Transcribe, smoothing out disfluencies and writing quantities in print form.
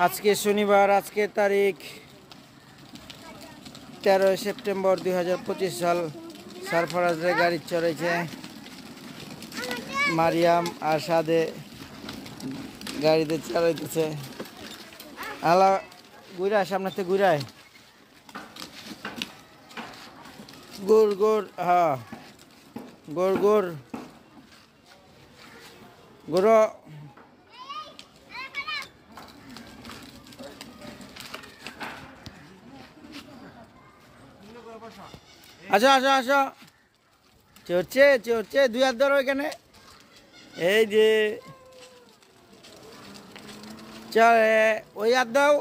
আজকে শনিবার, আজকে তারিখ 13 সেপ্টেম্বর 2025 সাল। সারফারাজে গাড়ি চড়েছে মারিয়াম আর সাদে গাড়িতে চালাইতেছে। আলা ঘুরায়, সামনে থেকে ঘুরায়, গোর গোর, হ্যাঁ গোর গোর গোর। আসো আসো আসো, চড়ছে চড়ছে, দুই হাত ধরো এখানে। এই যে চলে, ওই হাত দাও।